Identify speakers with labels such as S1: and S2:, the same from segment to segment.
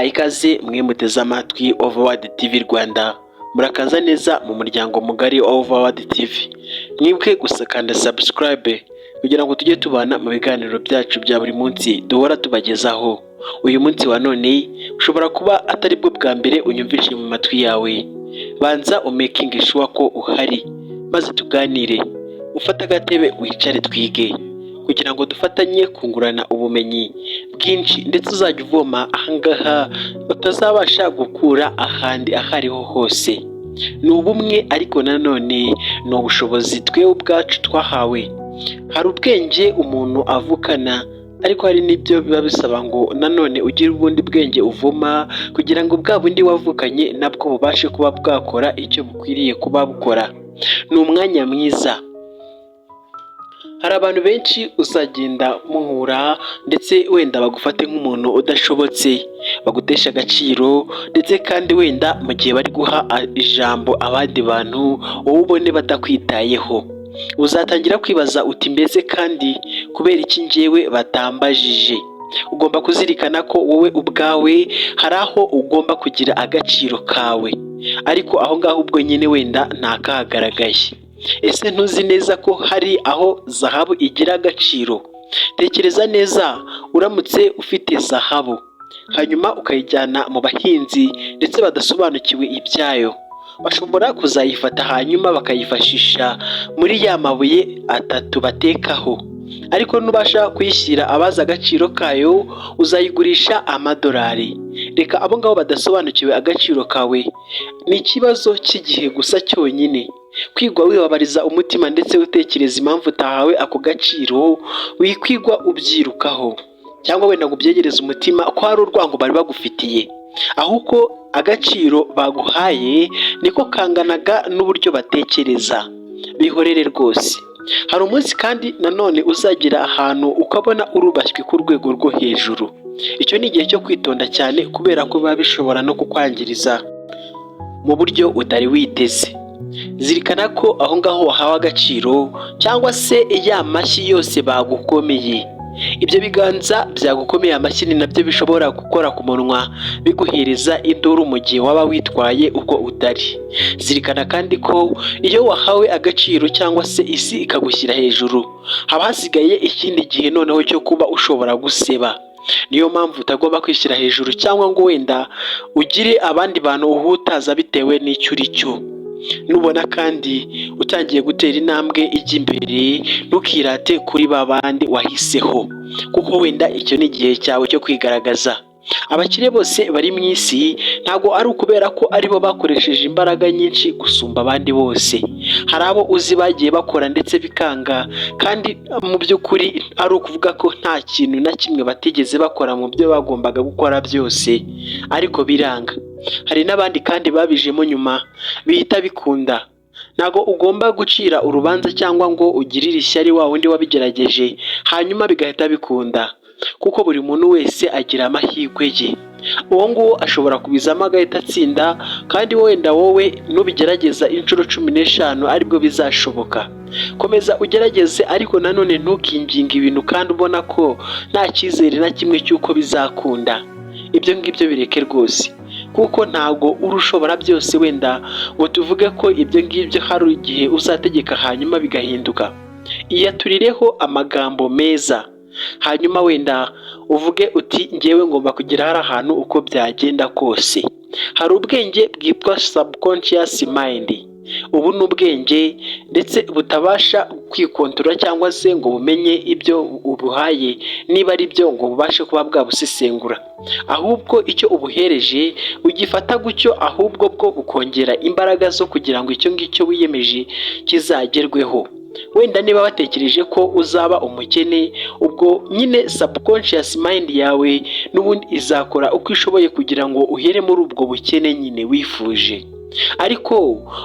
S1: Ikaze mwe muteze amatwi Overworld TV Rwanda, murakaza neza mu muryango mugari wa Overworld TV. Mwibuke gusakanda subscribe kugira ngo tujye tubana mu biganiro byacu bya buri munsi duhora tubagezaho. Uyu munsi wa none ushobora kuba atari bwo bwa mbere unyumvise mu matwi yawe. Banza umaking sure ko uhari maze tuganire, ufata agatebe wicare twige kugira ngo dufatanye kungurana ubumenyi bwinshi, ndetse uzajya uvoma ahangaha utazabasha gukura ahandi ahariho hose. Ni ubumwe ariko nanone ni ubushobozi twebwe ubwacu twahawe. Hari ubwenge umuntu avukana, ariko hari n'ibyo biba bisaba ngo nanone ugire ubundi bwenge uvoma kugira ngo bwa bundi wavukanye nabwo bubashe kuba bwakora icyo bukwiriye kuba bukora. Ni umwanya mwiza. Hari abantu benshi uzagenda muhura ndetse wenda bagufate nk'umuntu udashobotse, bagutesha agaciro, ndetse kandi wenda mu gihe bari guha ijambo abandi bantu wowe ubone batakwitayeho. Uzatangira kwibaza uti mbese kandi kubera iki njyewe batambajije? Ugomba kuzirikana ko wowe ubwawe hari aho ugomba kugira agaciro kawe, ariko aho ngaho ubwo nyine wenda ntakahagaragaye. Ese ntuzi neza ko hari aho zahabu igira agaciro? Tekereza neza, uramutse ufite zahabu hanyuma ukayijyana mu bahinzi ndetse badasobanukiwe ibyayo, bashobora kuzayifata hanyuma bakayifashisha muri ya mabuye atatu batekaho, ariko nubasha kuyishyira abazi agaciro kayo uzayigurisha amadolari. Reka abo ngabo badasobanukiwe agaciro kawe, ni ikibazo cy'igihe gusa cyonyine. Kwigwa wibabariza umutima ndetse utekereza impamvu utahawe ako gaciro, wikwigwa ubyirukaho cyangwa wenda ngo ubyegereze umutima ko hari urwango bari bagufitiye, ahubwo agaciro baguhaye niko kanganaga n'uburyo batekereza. Bihorere rwose. Hari umunsi kandi nanone uzagira ahantu ukabona urubashywe ku rwego rwo hejuru. Icyo ni igihe cyo kwitonda cyane, kubera ko biba bishobora no kukwangiriza mu buryo utari witeze. Zirikana ko aho ngaho wahawe agaciro, cyangwa se ya mashyi yose bagukomeye, ibyo biganza byagukomeye amashyi ni nabyo bishobora gukora ku munwa biguhereza induru mu gihe waba witwaye uko utari. Zirikana kandi ko iyo wahawe agaciro cyangwa se isi ikagushyira hejuru, haba hasigaye ikindi gihe noneho cyo kuba ushobora guseba. Niyo mpamvu utagomba kwishyira hejuru cyangwa ngo wenda ugire abandi bantu uhutaza bitewe n'icyo uri cyo. Nubona kandi utangiye gutera intambwe ijya imbere, ntukirate kuri ba bandi wahiseho, kuko wenda icyo ni igihe cyawe cyo kwigaragaza. Abakire bose bari mu isi ntabwo ari ukubera ko aribo bakoresheje imbaraga nyinshi gusumba abandi bose. Hari abo uzi bagiye bakora ndetse bikanga, kandi mu by'ukuri ari ukuvuga ko nta kintu na kimwe batigeze bakora mu byo bagombaga gukora byose, ariko biranga. Hari n'abandi kandi babijemo nyuma bihita bikunda. Ntabwo ugomba gucira urubanza cyangwa ngo ugirire ishyari wa wundi wabigerageje hanyuma bigahita bikunda, kuko buri muntu wese agira amahirwe ye. Uwo nguwo ashobora kubizamo agahita atsinda, kandi wenda wowe nubigerageza inshuro 15 aribwo bizashoboka. Komeza ugerageze, ariko nanone ntukinginge ibintu kandi ubona ko nta cyizere na kimwe cy'uko bizakunda. Ibyo ngibyo bireke rwose, kuko ntabwo urushobora byose wenda ngo tuvuge ko ibyo ngibyo hari igihe uzategeka hanyuma bigahinduka. Iyaturireho amagambo meza, hanyuma wenda uvuge uti njyewe ngomba kugera hari ahantu uko byagenda kose. Hari ubwenge bwitwa subconscious mind. Ubu ni ubwenge ndetse butabasha kwikontorora cyangwa se ngo bumenye ibyo ubuhaye niba ari byo ngo bubashe kuba bwabusesengura, ahubwo icyo ubuhereje ugifata gutyo, ahubwo bwo bukongera imbaraga zo kugira ngo icyo ngicyo wiyemeje kizagerweho. Wenda niba watekereje ko uzaba umukene, ubwo nyine subconscious mind yawe n'ubundi izakora uko ishoboye kugira ngo uhere muri ubwo bukene nyine wifuje. Ariko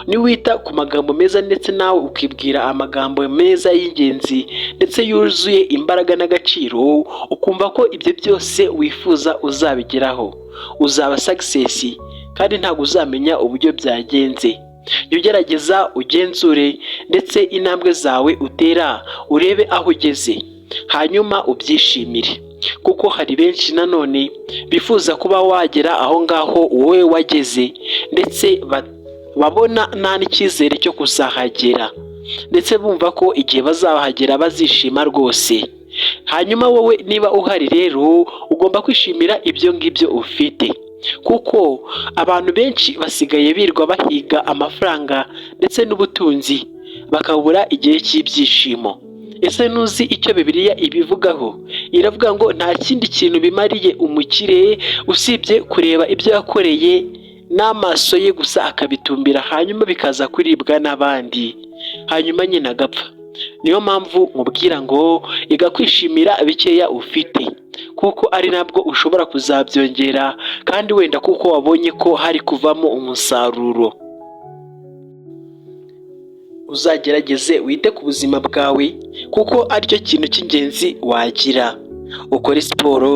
S1: niwita ku magambo meza ndetse nawe ukibwira amagambo meza y'ingenzi ndetse yuzuye imbaraga n'agaciro, ukumva ko ibyo byose wifuza uzabigeraho, uzaba success, kandi ntabwo uzamenya uburyo byagenze. Jya ugerageza ugenzure ndetse intambwe zawe utera urebe aho ugeze. hanyuma ubyishimire, kuko hari benshi nanone bifuza kuba wagera aho ngaho wowe wageze, ndetse babona nta n'icyizere cyo kuzahagera, ndetse bumva ko igihe bazahagera bazishima rwose. Hanyuma wowe niba uhari rero ugomba kwishimira ibyo ngibyo ufite, kuko abantu benshi basigaye birirwa bahiga amafaranga ndetse n'ubutunzi bakabura igihe cy'ibyishimo. Ese ntuzi icyo Bibiliya ibivugaho? Iravuga ngo nta kindi kintu bimariye umukire usibye kureba ibyo yakoreye n'amaso ye gusa akabitumbira, hanyuma bikaza kuribwa n'abandi, hanyuma nyine agapfa. Niyo mpamvu nkubwira ngo iga kwishimira bikeya ufite, kuko ari nabwo ushobora kuzabyongera, kandi wenda kuko wabonye ko hari kuvamo umusaruro. Uzagerageze wite ku buzima bwawe, kuko aricyo kintu cy'ingenzi wagira. Ukore siporo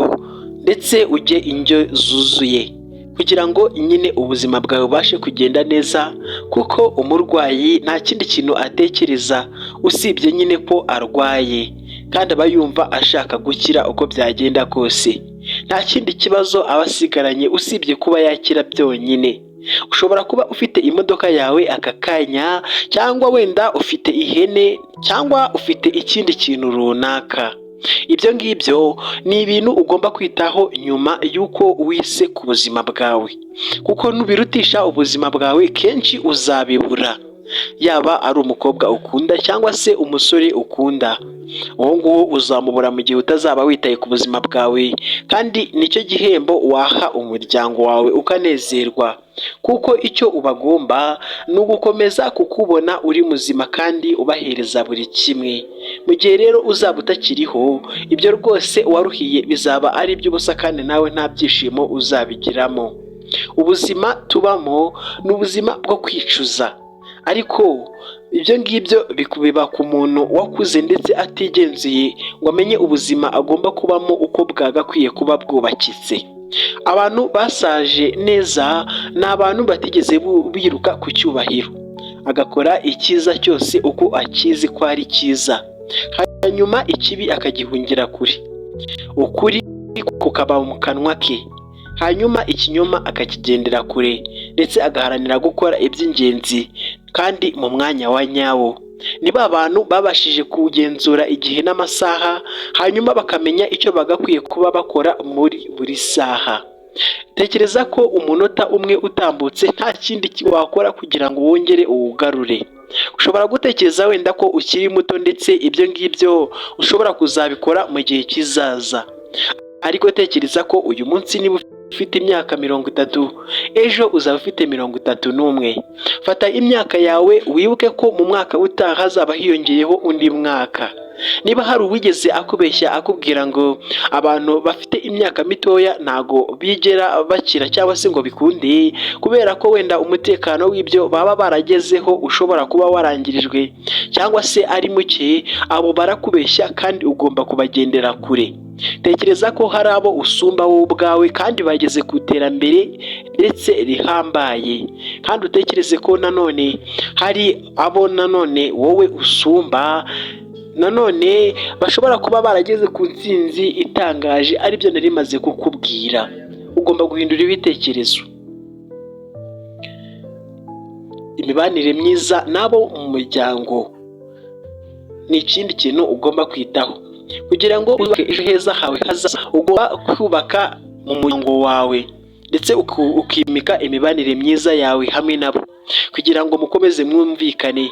S1: ndetse ujye indyo zuzuye, kugira ngo nyine ubuzima bwawe bubashe kugenda neza, kuko umurwayi nta kindi kintu atekereza usibye nyine ko arwaye, kandi aba yumva ashaka gukira uko byagenda kose. Nta kindi kibazo aba asigaranye usibye kuba yakira byonyine. Ushobora kuba ufite imodoka yawe aka kanya, cyangwa wenda ufite ihene, cyangwa ufite ikindi kintu runaka. Ibyo ngibyo ni ibintu ugomba kwitaho nyuma y'uko wise ku buzima bwawe, kuko nubirutisha ubuzima bwawe kenshi uzabibura. Yaba ari umukobwa ukunda cyangwa se umusore ukunda, uwo nguwo uzamubura mu gihe utazaba witaye ku buzima bwawe, kandi nicyo gihembo waha umuryango wawe ukanezerwa, kuko icyo ubagomba ni ugukomeza kukubona uri muzima kandi ubahereza buri kimwe. Mu gihe rero uzaba utakiriho, ibyo rwose waruhiye bizaba ari iby'ubusa, kandi nawe nta byishimo uzabigiramo. Ubuzima tubamo ni ubuzima bwo kwicuza, ariko ibyo ngibyo biba ku muntu wakuze ndetse atigenzuye ngo amenye ubuzima agomba kubamo uko bwagakwiye kuba bwubakitse. Abantu basaje neza ni abantu batigeze biruka ku cyubahiro, agakora icyiza cyose uko akizi ko ari cyiza, hanyuma ikibi akagihungira kure, ukuri kukaba mu kanwa ke, hanyuma ikinyoma akakigendera kure, ndetse agaharanira gukora iby'ingenzi kandi mu mwanya wa nyawo. Ni ba bantu babashije kugenzura igihe n'amasaha, hanyuma bakamenya icyo bagakwiye kuba bakora muri buri saha. Tekereza ko umunota umwe utambutse nta kindi wakora kugira ngo wongere uwugarure. Ushobora gutekereza wenda ko ukiri muto, ndetse ibyo ngibyo ushobora kuzabikora mu gihe kizaza, ariko tekereza ko uyu munsi niba ufite imyaka 30, ejo uzaba ufite 31. Fata imyaka yawe wibuke ko mu mwaka utaha hazaba hiyongeyeho undi mwaka. Niba hari uwigeze akubeshya akubwira ngo abantu bafite imyaka mitoya ntago bigera bakira cyangwa se ngo bikunde, kubera ko wenda umutekano w'ibyo baba baragezeho ushobora kuba warangirijwe cyangwa se ari muke, abo barakubeshya kandi ugomba kubagendera kure. Tekereza ko hari abo usumba wowe ubwawe kandi bageze ku iterambere ndetse rihambaye, kandi utekereze ko nanone hari abo nanone wowe usumba nanone bashobora kuba barageze ku ntsinzi itangaje, aribyo nari maze kukubwira. Ugomba guhindura ibitekerezo. Imibanire myiza n'abo mu muryango ni ikindi kintu ugomba kwitaho, kugira ngo ubake ejo heza hawe hazaza. Ugomba kubaka mu muryango wawe ndetse ukimika imibanire myiza yawe hamwe nabo, kugira ngo mukomeze mwumvikane.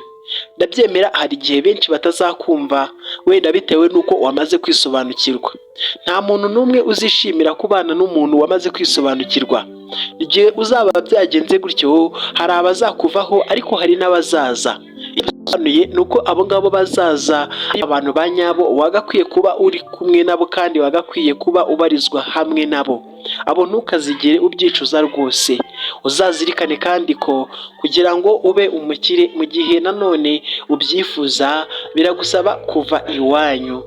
S1: Ndabyemera hari igihe benshi batazakumva, wenda bitewe n'uko wamaze kwisobanukirwa. Nta muntu n'umwe uzishimira kubana n'umuntu wamaze kwisobanukirwa. Igihe uzaba byagenze gutyo, hari abazakuvaho ariko hari n'abazaza. Bisobanuye nuko abo ngabo bazaza ari abantu ba nyabo, wagakwiye kuba uri kumwe nabo kandi wagakwiye kuba ubarizwa hamwe nabo. Abo ntukazigere ubyicuza rwose. Uzazirikane kandi ko kugira ngo ube umukire mu gihe nanone ubyifuza, biragusaba kuva iwanyu,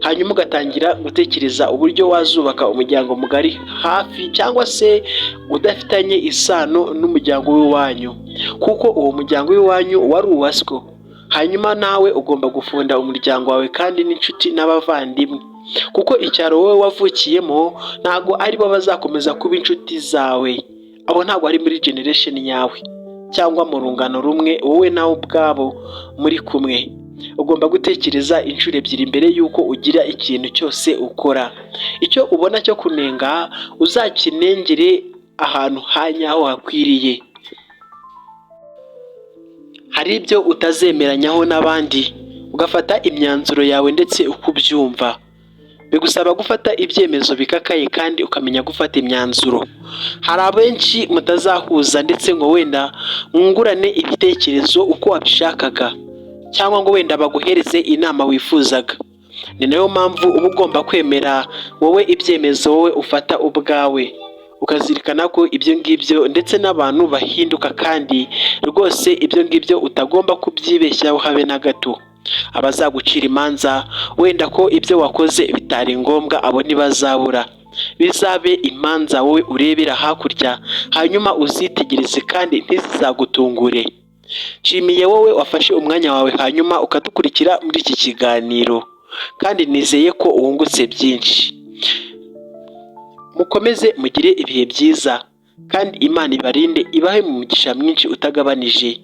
S1: hanyuma ugatangira gutekereza uburyo wazubaka umuryango mugari hafi cyangwa se udafitanye isano n'umuryango w'iwanyu, kuko uwo muryango w'iwanyu wari uwaswo. hanyuma nawe ugomba gufunda umuryango wawe kandi n'inshuti n'abavandimwe, kuko icyaro wowe wavukiyemo ntabwo aribo bazakomeza kuba inshuti zawe. Abo ntabwo ari muri generation yawe cyangwa mu rungano rumwe wowe nawe ubwabo muri kumwe. Ugomba gutekereza inshuro ebyiri mbere y'uko ugira ikintu cyose ukora. Icyo ubona cyo kunenga uzakinengere ahantu hanyaho hakwiriye. Hari ibyo utazemeranyaho n'abandi, ugafata imyanzuro yawe ndetse uko ubyumva. Bigusaba gufata ibyemezo bikakaye kandi ukamenya gufata imyanzuro. Hari abenshi mutazahuza ndetse ngo wenda mwungurane ibitekerezo uko wabishakaga, cyangwa ngo wenda baguhereze inama wifuzaga. Ni nayo mpamvu uba ugomba kwemera wowe ibyemezo wowe ufata ubwawe, ukazirikana ko ibyo ngibyo ndetse n'abantu bahinduka kandi rwose ibyo ngibyo utagomba kubyibeshyaho habe na gato. Abazagucira imanza wenda ko ibyo wakoze bitari ngombwa, abo ntibazabura. Bizabe imanza wowe urebera hakurya, hanyuma uzitegereze kandi ntizizagutungure. Nshimiye wowe wafashe umwanya wawe hanyuma ukadukurikira muri iki kiganiro, kandi nizeye ko wungutse byinshi. Mukomeze mugire ibihe byiza kandi Imana ibarinde, ibahe mu mugisha mwinshi utagabanije.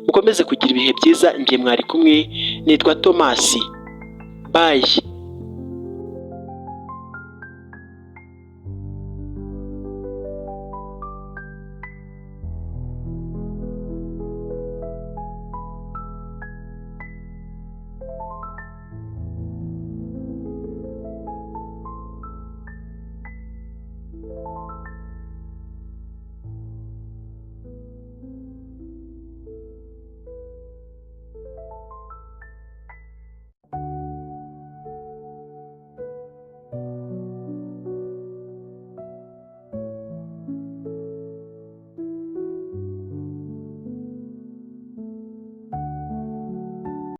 S1: Mukomeze kugira ibihe byiza. Njye mwari kumwe nitwa Tomasi. Bye.